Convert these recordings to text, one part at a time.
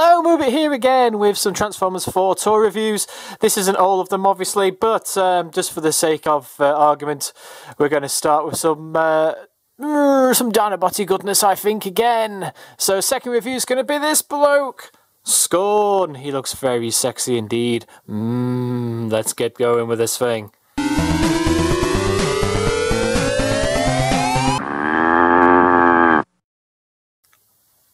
Hello, Moobit here again with some Transformers 4 toy reviews. This isn't all of them, obviously, but just for the sake of argument, we're going to start with some Dinobot-y goodness, I think, again. So, second review is going to be this bloke, Scorn. He looks very sexy indeed. Let's get going with this thing.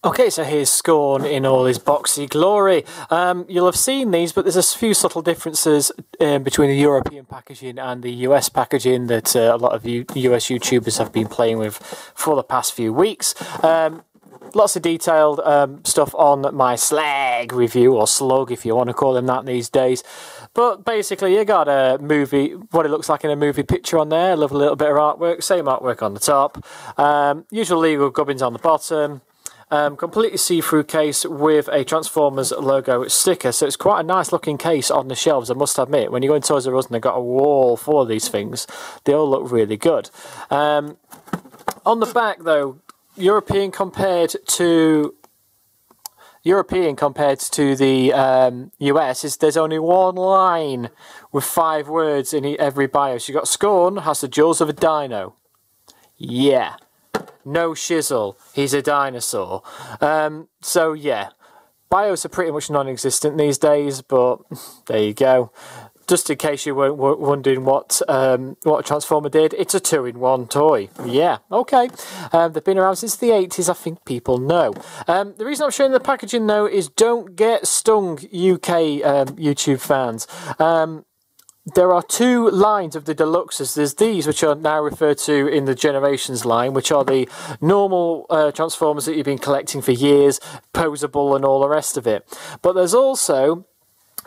Okay, so here's Scorn in all his boxy glory. You'll have seen these, but there's a few subtle differences between the European packaging and the US packaging that a lot of US YouTubers have been playing with for the past few weeks. Lots of detailed stuff on my Slug review, or Slug if you want to call him that these days. But basically, you got a movie, what it looks like in a movie picture on there. Love a little bit of artwork, same artwork on the top. Usual legal gubbins on the bottom. Completely see-through case with a Transformers logo sticker, so it's quite a nice looking case on the shelves, I must admit. When you go into Toys R Us and they've got a wall full of these things, they all look really good. On the back though, European compared to the US, there's only one line with 5 words in every bio. So you got Scorn has the jaws of a dino. Yeah. No shizzle, he's a dinosaur. So yeah, bios are pretty much non-existent these days, but there you go. Just in case you weren't wondering what Transformer did, it's a 2-in-1 toy. Yeah, okay. They've been around since the 80s, I think people know. The reason I'm showing the packaging though is don't get stung, UK YouTube fans. There are 2 lines of the Deluxes. There's these, which are now referred to in the Generations line, which are the normal Transformers that you've been collecting for years, posable and all the rest of it. But there's also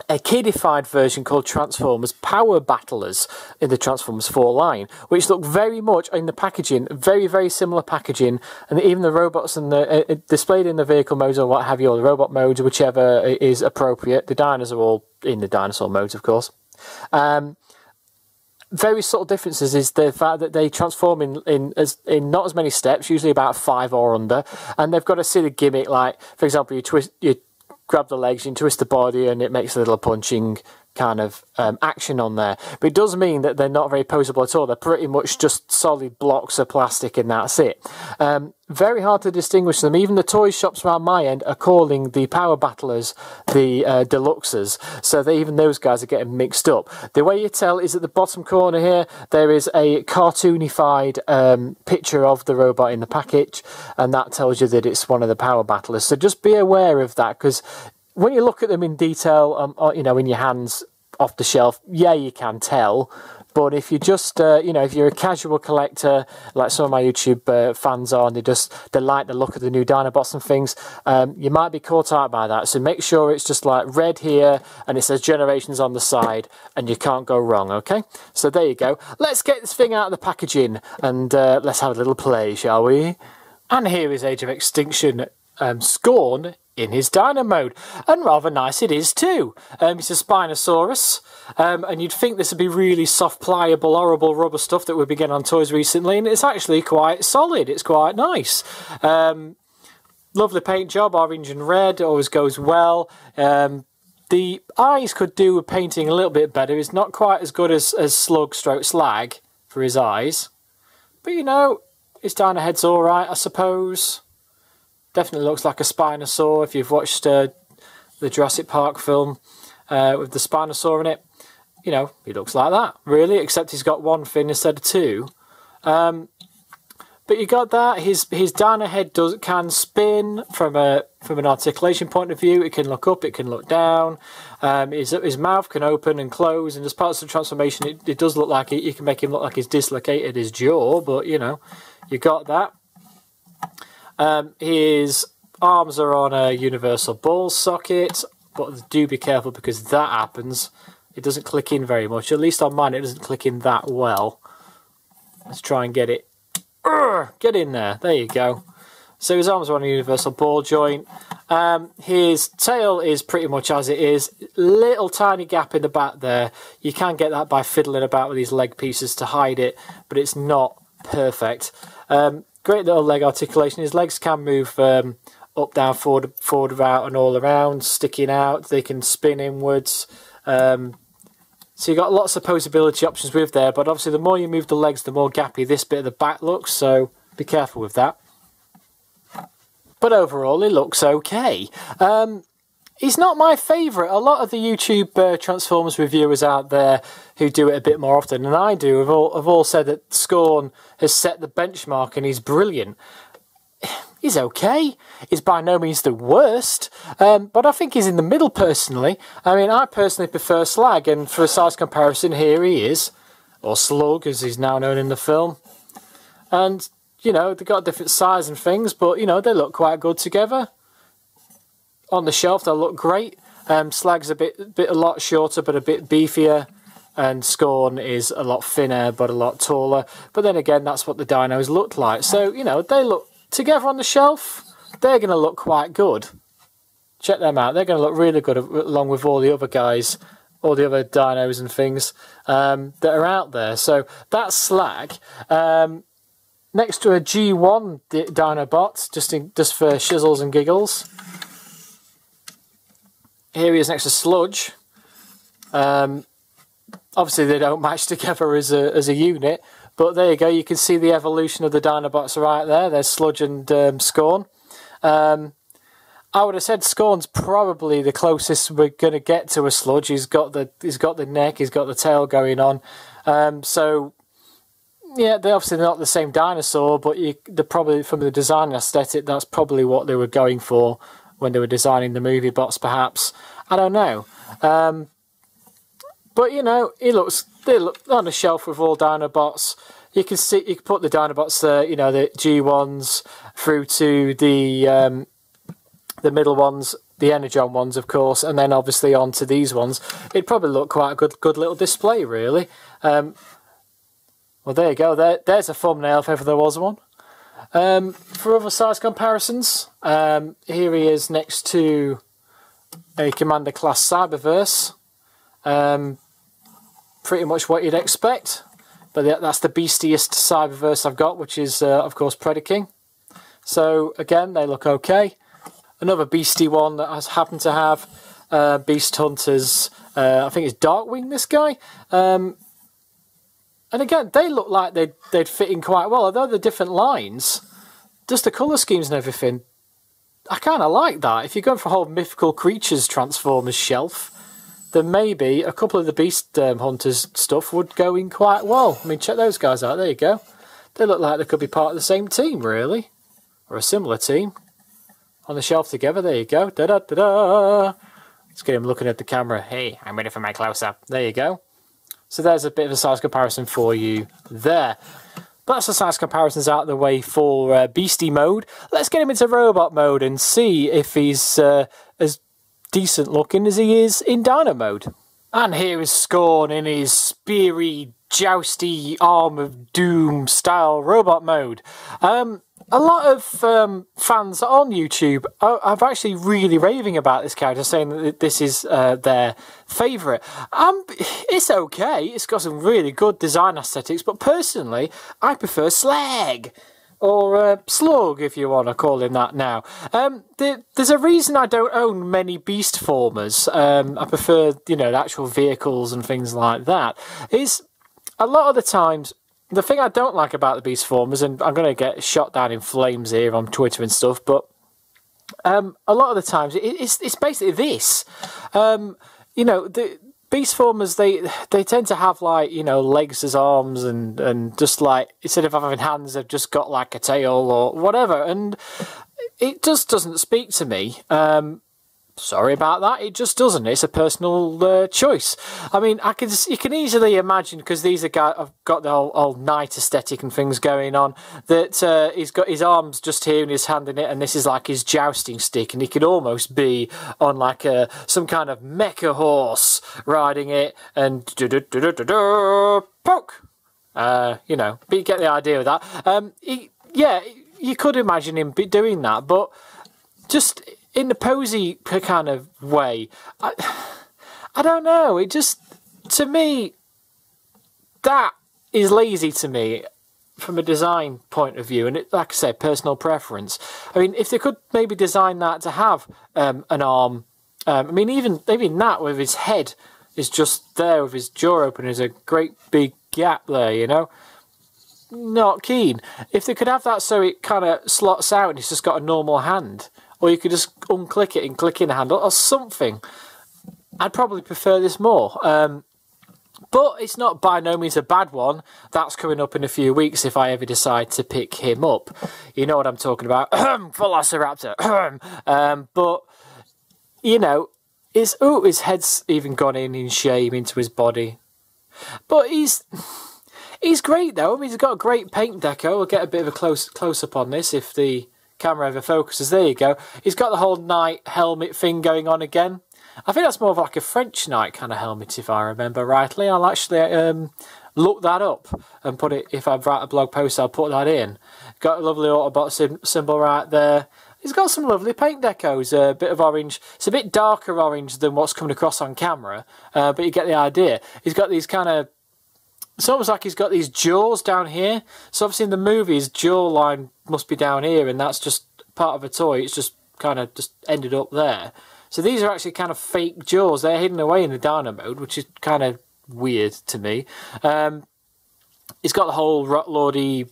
a kidified version called Transformers Power Battlers in the Transformers 4 line, which look very much in the packaging, very, very similar packaging, and even the robots and the displayed in the vehicle modes or what have you, or the robot modes, whichever is appropriate. The dinos are all in the dinosaur modes, of course. Very subtle differences is the fact that they transform in not as many steps, usually about 5 or under, and they've got a silly gimmick like, for example, you grab the legs, you twist the body, and it makes a little punching kind of action on there. But it does mean that they're not very posable at all. They're pretty much just solid blocks of plastic and that's it. Very hard to distinguish them. Even the toy shops around my end are calling the Power Battlers the Deluxes, so even those guys are getting mixed up. The way you tell is at the bottom corner here, there is a cartoonified picture of the robot in the package, and that tells you that it's one of the Power Battlers. So just be aware of that, because when you look at them in detail, you know, in your hands off the shelf, yeah, you can tell. But if you just, you know, if you're a casual collector, like some of my YouTube fans are, and they like the look of the new Dinobots and things, you might be caught out by that. So make sure it's just like red here, and it says Generations on the side, and you can't go wrong, okay? So there you go. Let's get this thing out of the packaging, and let's have a little play, shall we? And here is Age of Extinction Scorn in his Dino mode, and rather nice it is too. It's a Spinosaurus, and you'd think this would be really soft, pliable, horrible rubber stuff that we've been getting on toys recently, and it's actually quite solid. It's quite nice. Lovely paint job, orange and red, always goes well. The eyes could do with painting a little bit better. It's not quite as good as Slug stroke Slag for his eyes, but you know, his Dino head's alright, I suppose. Definitely looks like a Spinosaur if you've watched the Jurassic Park film with the Spinosaur in it. You know, he looks like that, really, except he's got 1 fin instead of 2. But you got that. His Dino head can spin from an articulation point of view. It can look up, it can look down. His mouth can open and close, and as parts of the transformation, it does look like you can make him look like he's dislocated his jaw. But you know, you got that. His arms are on a universal ball socket, but do be careful because if that happens, it doesn't click in very much. At least on mine, it doesn't click in that well. Let's try and get it. Get in there. There you go. So his arms are on a universal ball joint. His tail is pretty much as it is. Little tiny gap in the back there. You can get that by fiddling about with these leg pieces to hide it, but it's not perfect. Great little leg articulation. His legs can move up, down, forward, out, and all around, sticking out. They can spin inwards. So you've got lots of posability options with there, but obviously the more you move the legs, the more gappy this bit of the back looks, so be careful with that. But overall, it looks okay. He's not my favourite. A lot of the YouTube Transformers reviewers out there who do it a bit more often than I do have all said that Scorn has set the benchmark and he's brilliant. He's okay. He's by no means the worst, but I think he's in the middle personally. I mean, I personally prefer Slug, and for a size comparison, here he is. Or Slug, as he's now known in the film. And, you know, they've got different size and things, but, you know, they look quite good together. On the shelf, they look great. Slug's a lot shorter, but a bit beefier. And Scorn is a lot thinner, but a lot taller. But then again, that's what the dinos look like. So, you know, they look together on the shelf. They're going to look quite good. Check them out. They're going to look really good along with all the other guys, all the other dinos and things that are out there. So that's Slug. Next to a G1 Dinobot, just for shizzles and giggles. Here he is next to Sludge. Obviously they don't match together as a unit, but there you go. You can see the evolution of the Dinobots right there. There's Sludge and Scorn. I would have said Scorn's probably the closest we're going to get to a Sludge. He's got the neck, he's got the tail going on. So yeah, they're obviously not the same dinosaur, but they're probably, from the design aesthetic, that's probably what they were going for when they were designing the movie bots, perhaps. I don't know. But, you know, they look on the shelf with all Dinobots. You can put the Dinobots there, you know, the G1s through to the middle ones, the Energon ones, of course, and then obviously onto these ones. It'd probably look quite a good little display, really. Well, there you go. There's a thumbnail if ever there was one. For other size comparisons, here he is next to a Commander Class Cyberverse. Pretty much what you'd expect, but that's the beastiest Cyberverse I've got, which is, of course, Predaking. So, again, they look okay. Another beastie one that I happen to have, Beast Hunters, I think it's Darkwing, this guy. And again, they look like they'd fit in quite well, although they're different lines. Just the colour schemes and everything, I kind of like that. If you're going for a whole mythical creatures Transformers shelf, then maybe a couple of the Beast Hunters stuff would go in quite well. I mean, check those guys out. There you go. They look like they could be part of the same team, really. Or a similar team. On the shelf together. There you go. Da-da-da-da! Let's get him looking at the camera. Hey, I'm ready for my close-up. There you go. So there's a bit of a size comparison for you there. But that's the size comparisons out of the way for Beastie mode. Let's get him into Robot mode and see if he's as decent looking as he is in Dino mode. And here is Scorn in his speary, jousty, arm of doom style robot mode. A lot of fans on YouTube are actually really raving about this character, saying that this is their favourite. It's okay, it's got some really good design aesthetics, but personally, I prefer Slug. Or Slug, if you want to call him that now. There's a reason I don't own many Beast Formers. I prefer, you know, the actual vehicles and things like that. Is a lot of the times, the thing I don't like about the Beast Formers, and I'm going to get shot down in flames here on Twitter and stuff, but a lot of the times it's basically this. You know, the Beast Formers, they tend to have, like, you know, legs as arms and just, like, instead of having hands, they've just got, like, a tail or whatever, and it just doesn't speak to me. Sorry about that, it just doesn't. It's a personal choice. I mean, you can easily imagine, because these are guys have got the whole knight aesthetic and things going on, that he's got his arms just here and his hand in it, and this is like his jousting stick, and he could almost be on like some kind of mecha horse riding it, and poke. You know, but you get the idea of that. Yeah, you could imagine him doing that, but just in the posy kind of way, I don't know, it just, to me, that is lazy to me. from a design point of view, and it, like I said, personal preference. I mean, if they could maybe design that to have an arm, I mean, even that with his head is just there with his jaw open, there's a great big gap there, you know. Not keen. If they could have that so it kind of slots out and it's just got a normal hand, or you could just unclick it and click in a handle or something, I'd probably prefer this more. But it's not by no means a bad one. That's coming up in a few weeks if I ever decide to pick him up. You know what I'm talking about. Velociraptor. But, you know, his head's even gone in shame into his body. But he's great, though. I mean, he's got a great paint deco. We'll get a bit of a close-up on this if the camera ever focuses. There you go. He's got the whole knight helmet thing going on again. I think that's more of like a French knight kind of helmet, if I remember rightly. I'll actually look that up and put it, if I write a blog post, I'll put that in. Got a lovely Autobot symbol right there. He's got some lovely paint decos, a bit of orange. It's a bit darker orange than what's coming across on camera, but you get the idea. He's got these kind of, it's almost like he's got these jaws down here. So obviously in the movie, his jawline must be down here, and that's just part of a toy. It's just kind of just ended up there. So these are actually kind of fake jaws. They're hidden away in the Dino mode, which is kind of weird to me. He's got the whole Rotlordy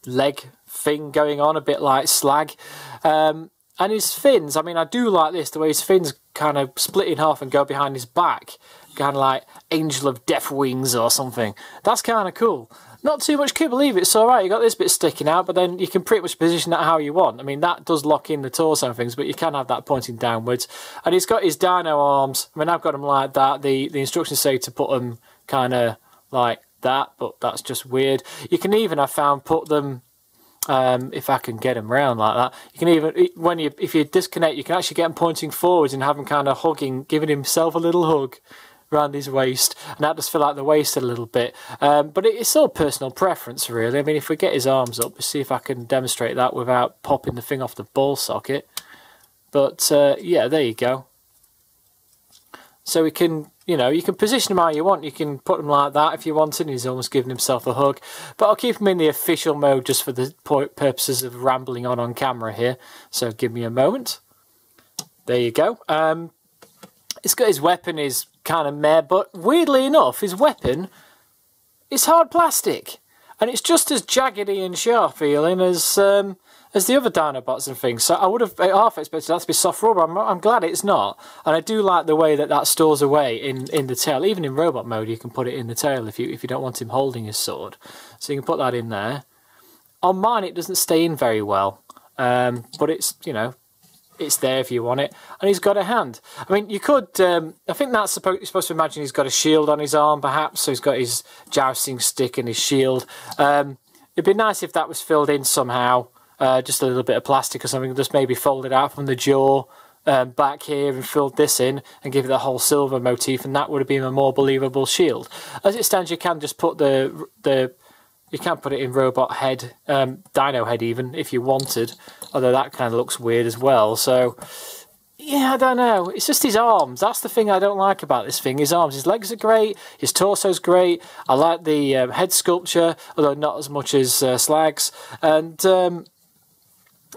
leg thing going on, a bit like Slag. And his fins, I mean, I do like this, the way his fins kind of split in half and go behind his back. Kind of like Angel of Death Wings or something. That's kind of cool. Not too much kibble either, it's alright, you got this bit sticking out, but then you can pretty much position that how you want. I mean, that does lock in the torso and things, but you can have that pointing downwards. And he's got his dino arms. I mean, I've got them like that. The instructions say to put them kind of like that, but that's just weird. You can even, I found, put them, if I can get them round like that, you can even, if you disconnect, you can actually get them pointing forwards and have him kind of hugging, giving himself a little hug around his waist, and that does fill out the waist a little bit, but it's all personal preference really. I mean, if we get his arms up, let's see if I can demonstrate that without popping the thing off the ball socket. But yeah, there you go. So we can, you know, you can position him how you want. You can put him like that if you want, and he's almost giving himself a hug. But I'll keep him in the official mode just for the purposes of rambling on camera here. So give me a moment. There you go. It's got his weapon is kind of meh, but weirdly enough, his weapon is hard plastic, and it's just as jaggedy and sharp feeling as the other Dinobots and things. So I would have half expected that to be soft rubber. I'm glad it's not, and I do like the way that stores away in the tail. Even in robot mode, you can put it in the tail if you don't want him holding his sword. So you can put that in there. On mine, it doesn't stay in very well, but it's, you know, it's there if you want it. And he's got a hand. I mean, you could, I think that's you're supposed to imagine he's got a shield on his arm, perhaps. So he's got his jousting stick and his shield. It'd be nice if that was filled in somehow. Just a little bit of plastic or something, just maybe folded out from the jaw back here and filled this in and give it the whole silver motif, and that would have been a more believable shield. As it stands, you can just put you can put it in robot head, dino head even, if you wanted, although that kind of looks weird as well. So, yeah, I don't know. It's just his arms. That's the thing I don't like about this thing, his arms. His legs are great, his torso's great. I like the head sculpture, although not as much as Slag's. And,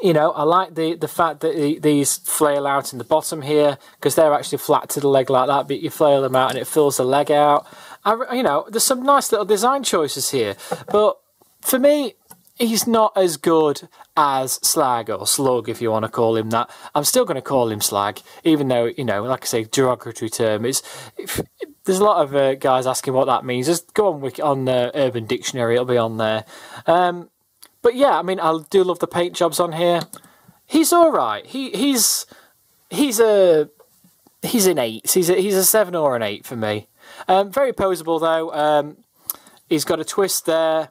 you know, I like the fact that these flail out in the bottom here, because they're actually flat to the leg like that, but you flail them out and it fills the leg out. You know, there's some nice little design choices here, but for me, he's not as good as Slag, or Slug, if you want to call him that. I'm still going to call him Slag, even though, you know, like I say, derogatory term. There's a lot of guys asking what that means. Just go on Urban Dictionary, it'll be on there. But yeah, I mean, I do love the paint jobs on here. He's all right. He's an 8. He's a 7 or an 8 for me. Very poseable though. He's got a twist there.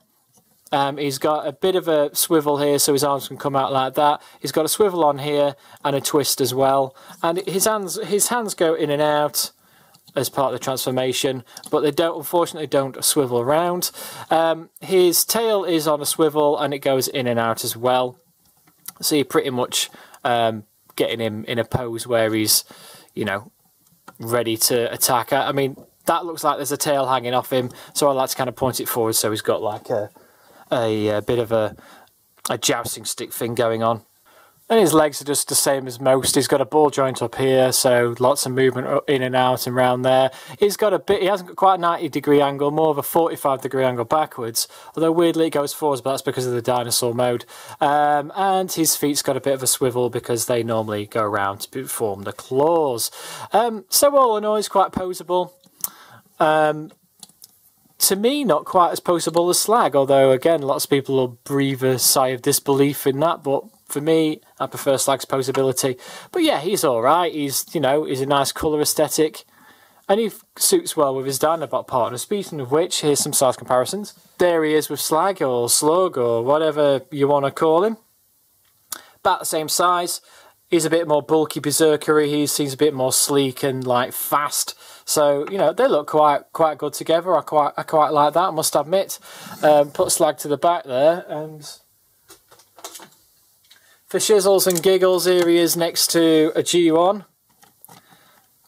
He's got a bit of a swivel here, so his arms can come out like that. He's got a swivel on here and a twist as well. And his hands go in and out as part of the transformation, but they unfortunately don't swivel around. His tail is on a swivel and it goes in and out as well. So you're pretty much getting him in a pose where he's, you know, ready to attack. I mean, that looks like there's a tail hanging off him, so I like to kind of point it forward so he's got like a a bit of a jousting stick thing going on. And his legs are just the same as most. He's got a ball joint up here, so lots of movement in and out and around there. He hasn't got quite a 90-degree angle, more of a 45-degree angle backwards. Although weirdly it goes forwards, but that's because of the dinosaur mode. And his feet's got a bit of a swivel because they normally go around to form the claws. So all in all, he's quite poseable. To me, not quite as poseable as Slug, although again, lots of people will breathe a sigh of disbelief in that, but for me, I prefer Slug's posability. But yeah, he's alright. He's, you know, he's a nice colour aesthetic. And he suits well with his Dinobot partner. Speaking of which, here's some size comparisons. There he is with Slug, or Slug, or whatever you want to call him. About the same size. He's a bit more bulky berserker. He seems a bit more sleek and, like, fast. So, you know, they look quite good together. I quite like that, I must admit. Put Slug to the back there, and for shizzles and giggles, here he is next to a G1.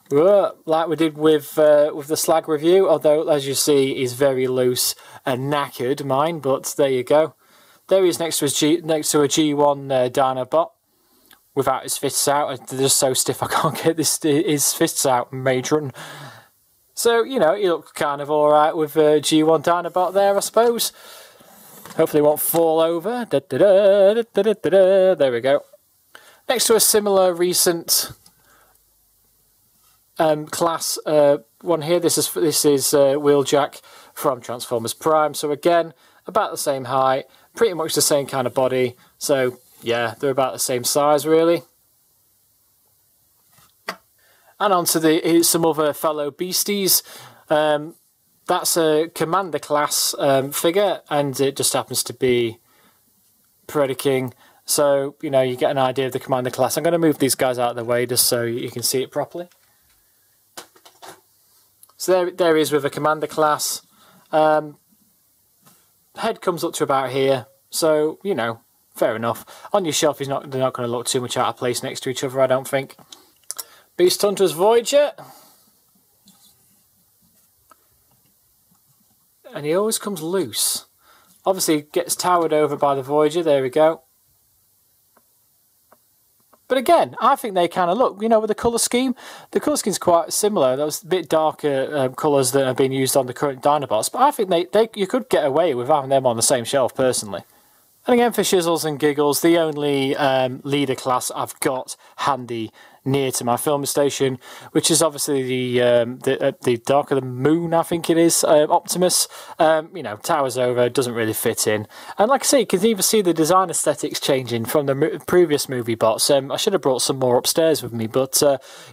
Like we did with the Slug review, although, as you see, he's very loose and knackered, mine, but there you go. There he is next to a G1 Dinobot, without his fists out. They're just so stiff I can't get his fists out, matron. So, you know, he looks kind of alright with G1 Dinobot there, I suppose. Hopefully it won't fall over. There we go. Next to a similar recent class one here. This is Wheeljack from Transformers Prime. So again, about the same height, pretty much the same kind of body. So yeah, they're about the same size really. And on to some other fellow beasties. That's a Commander class figure, and it just happens to be Predaking. So, you know, you get an idea of the Commander class. I'm going to move these guys out of the way just so you can see it properly. So there he is with a Commander class. Head comes up to about here. So, you know, fair enough. On your shelf, they're not going to look too much out of place next to each other, I don't think. Beast Hunter's Voyager. And he always comes loose. Obviously gets towered over by the Voyager, there we go. But again, I think they kind of look, you know, with the colour scheme. The colour scheme's quite similar. Those bit darker colours that have been used on the current Dinobots. But I think you could get away with having them on the same shelf, personally. And again, for shizzles and giggles, the only leader class I've got handy near to my filming station, which is obviously the Dark of the Moon, I think it is, Optimus. You know, towers over, doesn't really fit in. And like I say, you can even see the design aesthetics changing from the previous movie bots. I should have brought some more upstairs with me, but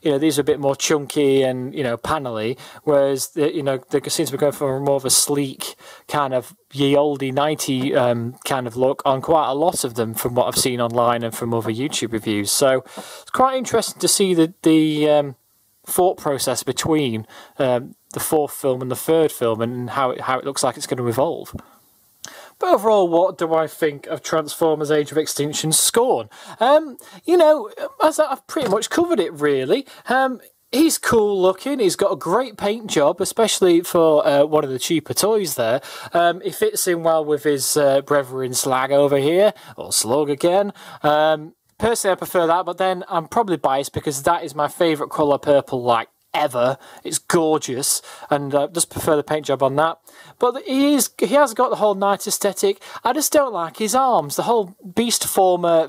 you know, these are a bit more chunky and, you know, panelly, whereas you know, they seem to be going for more of a sleek kind of ye olde 90 kind of look on quite a lot of them, from what I've seen online and from other YouTube reviews. So it's quite interesting to see the thought process between the fourth film and the third film, and how it looks like it's going to evolve. But overall, what do I think of Transformers Age of Extinction Scorn? You know, as I've pretty much covered it, really. He's cool looking, he's got a great paint job, especially for one of the cheaper toys there. He fits in well with his brethren Slug over here, or Slug again. Personally, I prefer that, but then I'm probably biased because that is my favourite colour purple, like, ever. It's gorgeous, and just prefer the paint job on that. But he has got the whole night aesthetic. I just don't like his arms. The whole beast former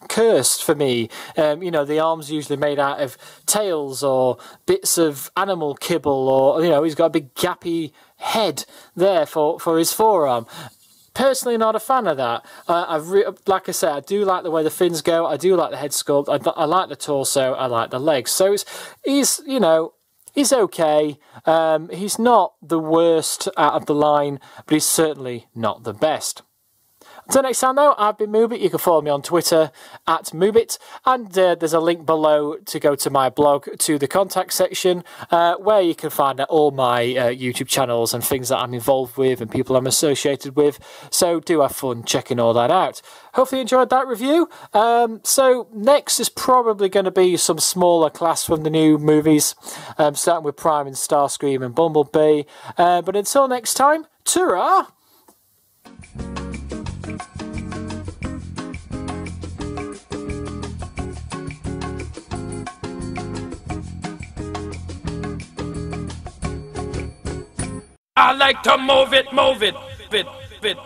cursed for me. You know, the arms usually made out of tails or bits of animal kibble, or, you know, he's got a big gappy head there for his forearm. Personally, not a fan of that. Like I said, I do like the way the fins go. I do like the head sculpt. I like the torso. I like the legs. So he's you know, he's okay. He's not the worst out of the line, but he's certainly not the best. Until next time, though, I've been Moobit. You can follow me on Twitter at Moobit, and there's a link below to go to my blog, to the contact section, where you can find out all my YouTube channels and things that I'm involved with and people I'm associated with. So do have fun checking all that out. Hopefully you enjoyed that review. So next is probably going to be some smaller class from the new movies, starting with Prime and Starscream and Bumblebee. But until next time, ta-ra! I like to move it, bit, bit.